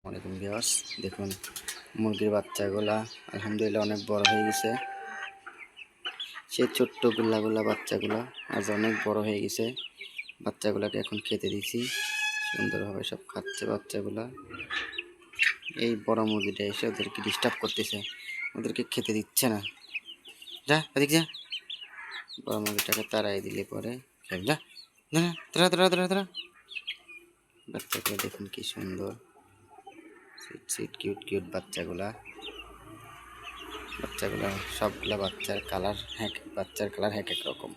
ওয়ালাইকুম ভিউয়ার্স, দেখুন মুরগির বাচ্চাগুলা আলহামদুলিল্লাহ অনেক বড় হয়ে গেছে। সে ছোট্ট গুল্লা বাচ্চাগুলা আজ অনেক বড় হয়ে গেছে। বাচ্চাগুলাকে এখন খেতে দিছি, সুন্দরভাবে সব খাচ্ছে বাচ্চাগুলা। এই বড় মুরগিটা এসে ওদেরকে ডিস্টার্ব করতেছে, ওদেরকে খেতে দিচ্ছে না। যা এদিক যা, বড় মুরগিটাকে তাড়াই দিলে পরে যা না, তোরা তোরা তোরা তোরা। বাচ্চাগুলো দেখুন কি সুন্দর, সুইট কিউট বাচ্চাগুলা। সবগুলা বাচ্চার কালার এক এক রকম।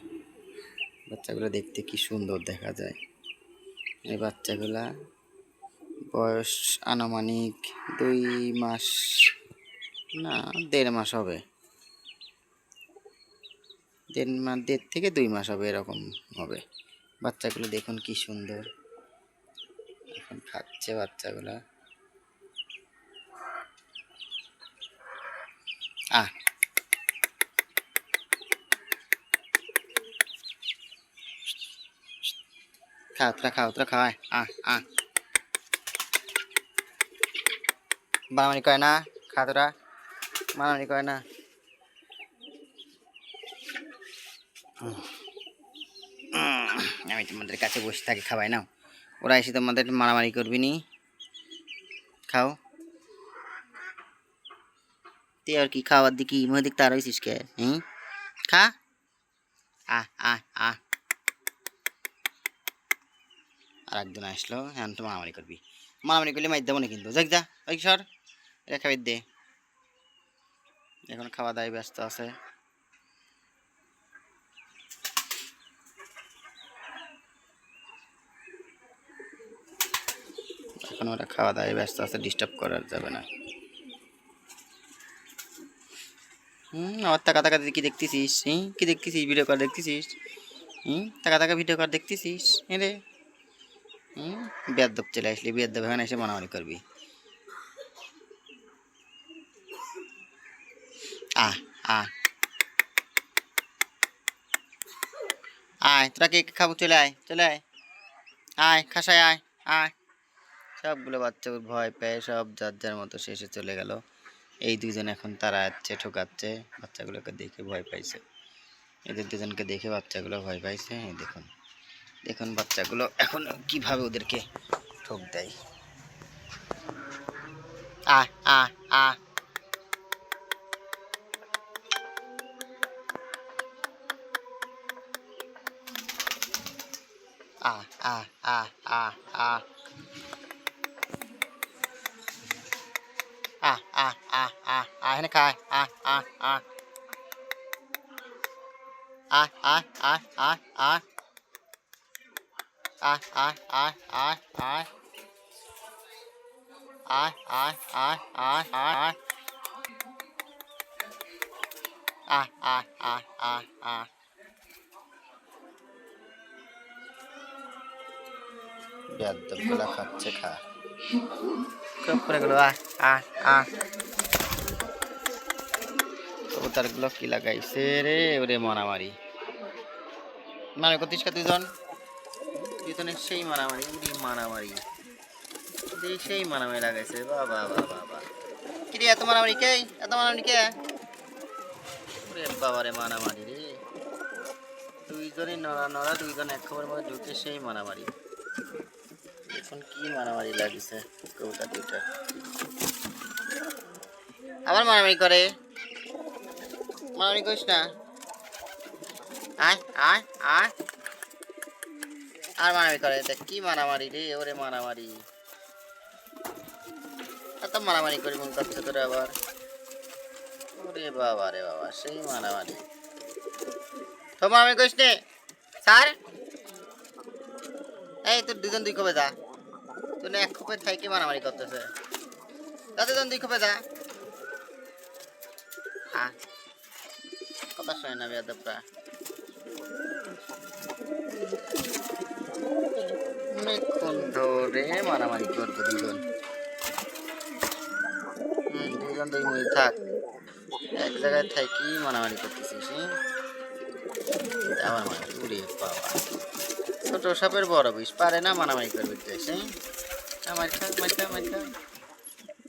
বাচ্চাগুলো দেখতে কি সুন্দর দেখা যায়। এই বাচ্চাগুলা বয়স আনুমানিক 2 মাস না 1.5 মাস হবে। 1.5 থেকে 2 মাস হবে, এরকম হবে। বাচ্চাগুলো দেখুন কি সুন্দর, এখন খাচ্ছে বাচ্চাগুলা। তোরা খাওয়ায় মারামারি করে না, তোরা মারামারি করে না। আমি তোমাদের কাছে বসে থাকি, খাওয়াই নাও। ওরা এসে তোমাদের মারামারি করবি নি, খাও। তুই আর কি খাওয়ার দিকে মুখে দিক তার হয়েছিস কে? খা। আর একজন আসলো, এখন তো মারামারি করবি। মারামারি করলে মাইর দেবো না কিন্তু। যাক যা, ওই সর, এটা খাবার দে। এখন খাওয়া দাওয়ায় ব্যস্ত আছে। এখন ওরা খাওয়া দাওয়ায় ব্যস্ত আছে, ডিস্টার্ব করার যাবে না। আবার টাকা কি দেখতেছিস? কি দেখতেছিস? Video call দেখতেছিস? টাকা ভিডিও কল দেখতেছিস? রে বেয়াদব চলে আসলি, বেয়াদব এখানে এসে মারামারি করবি। আয় তোরা কে খাবো, চলে আয় খাসায় আয়। সবগুলো বাচ্চা ভয় পেয়ে সব যার যার মতো শেষে চলে গেল। এই দুজন এখন তারা যাচ্ছে, ঠোকাচ্ছে। বাচ্চাগুলোকে দেখে ভয় পাইছে, এদের দুজনকে দেখে বাচ্চাগুলো ভয় পাইছে। দেখুন বাচ্চাগুলো এখন কিভাবে ওদেরকে ঠোক দেয়। আয় আয় আয় এখানে খায়। বেয়াদবগুলা খাচ্ছে, খা চুপ করে গেল। কবুতরগুলো কি লাগাইছে রে, ওরে মারামারি করতিস কা দুজনে সেই মারামারি সেই মারামারি লাগাইছে। বাবা কি রে, এত মারামারি কে? ওরে বাবারে মারামারি রে, দুইজনই নড়া দুইজন এক খবরের মধ্যে ঢুকে সেই মারামারি। এখন কি মারামারি লাগিছে কবুতর দুইটা, আবার মারামারি করে। মারামারি করিস না, আর মারামারি করে। দেখ কি মারামারি রে, ওরে মারামারি। এত মারামারি করি মন করছে তোরে আবার। ওরে বাবা সেই মারামারি। তো মারামারি করিস নে স্যার। এই তোর দুজন 2 খোপে যা, তুই এক খোপে থাকি মারামারি করতেছে। দুজন 2 খোপে যা। কথা শোনে না বেয়াদবরা। অনেকক্ষণ ধরে মারামারি করবো দুজন। দুজন 2 মিনিট থাক, এক জায়গায় থাকি মারামারি করতেছিস। আবার মারামারি, উড়ে বাবা। ছোট সাপের বড় বিষ, পারে না মারামারি করবে। মার খা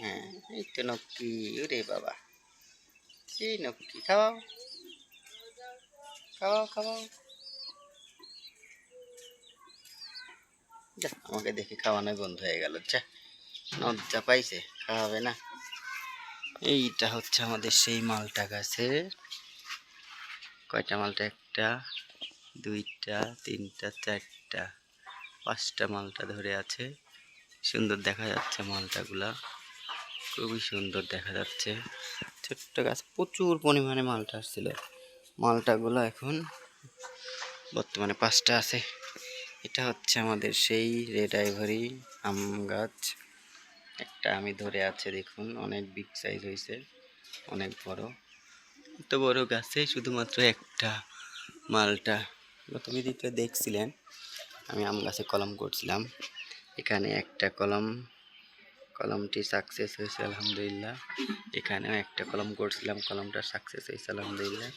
হ্যাঁ, এই তো নক্কি। ওরে বাবা, সেই নক্কি। খাওয়াও, খাওয়াও, খাওয়াও। যা, আমাকে দেখে খাওয়ানোই বন্ধ হয়ে গেল। যা, লজ্জা পাইছে, খাওয়াবে না। এইটা হচ্ছে আমাদের সেই মালটা গাছের। কয়টা মালটা? একটা, দুইটা, তিনটা, চারটা, পাঁচটা মালটা ধরে আছে। সুন্দর দেখা যাচ্ছে মালটাগুলা, খুবই সুন্দর দেখা যাচ্ছে। ছোট্ট গাছ, প্রচুর পরিমাণে মালটা আসছিল। মালটাগুলো এখন বর্তমানে পাঁচটা আছে। এটা হচ্ছে আমাদের সেই রেড আইভরি আম গাছ। একটা আমি ধরে আছে, দেখুন অনেক বিগ সাইজ হয়েছে, অনেক বড়। এত বড় গাছে শুধুমাত্র একটা মালটা। গত ভিডিওতে দেখছিলেন আমি আম গাছে কলম করছিলাম, এখানে একটা কলমটি সাকসেস হয়েছে আলহামদুলিল্লাহ। এখানেও একটা কলম করছিলাম, কলমটা সাকসেস হয়েছে আলহামদুলিল্লাহ।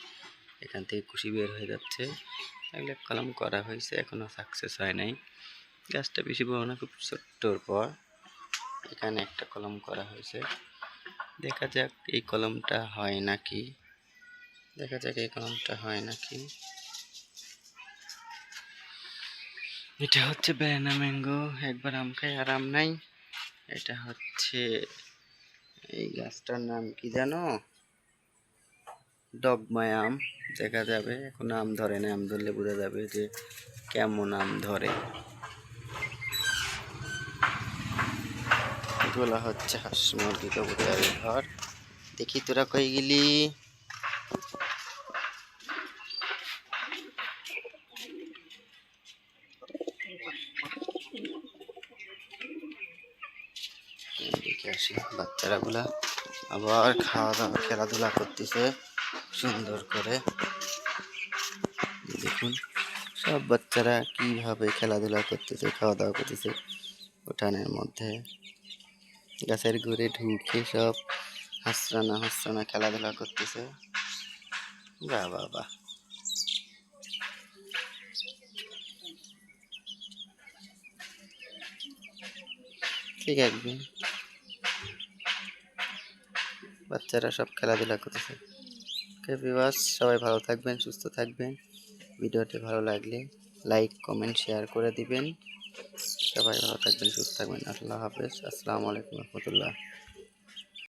এখান থেকে কুশি বের হয়ে যাচ্ছে। এগুলো কলম করা হয়েছে, এখনো সাকসেস হয় নাই। গাছটা বেশি বড় না, খুব ছোট্টর পর এখানে একটা কলম করা হয়েছে। দেখা যাক এই কলমটা হয় নাকি, দেখা যাক এই কলমটা হয় নাকি। এটা হচ্ছে ব্যানানা ম্যাঙ্গো, একবার আম খাই আর আম নাই। এটা হচ্ছে, এই গাছটার নাম কি জানো? ডগমায় আম। দেখা যাবে, এখন আম ধরে না, আম ধরলে বোঝা যাবে যে কেমন আম ধরে। এগুলো হচ্ছে হাঁস মুরগি কবুতরের ঘর। দেখি তোরা কই গেলি? দেখে আসি। বাচ্চারা গুলা আবার খাওয়া দাওয়া খেলাধুলা করতেছে সুন্দর করে। দেখুন সব বাচ্চারা কিভাবে খেলাধুলা করতেছে, খাওয়া দাওয়া করতেছে উঠানের মধ্যে। গাছের ঘুরে ঢুকে সব হাসরানা হাসরানা খেলাধুলা করতেছে। বাহ বাহ বাহ। ঠিক আছে, বাচ্চারা সব খেলাধুলা করতেছে। ভিউয়ার্স, সবাই ভালো থাকবেন, সুস্থ থাকবেন। ভিডিওটি ভালো লাগলে লাইক কমেন্ট শেয়ার করে দিবেন। সবাই ভালো থাকবেন, সুস্থ থাকবেন। আল্লাহ হাফেজ। আসসালামু আলাইকুম রহমতুল্লাহ।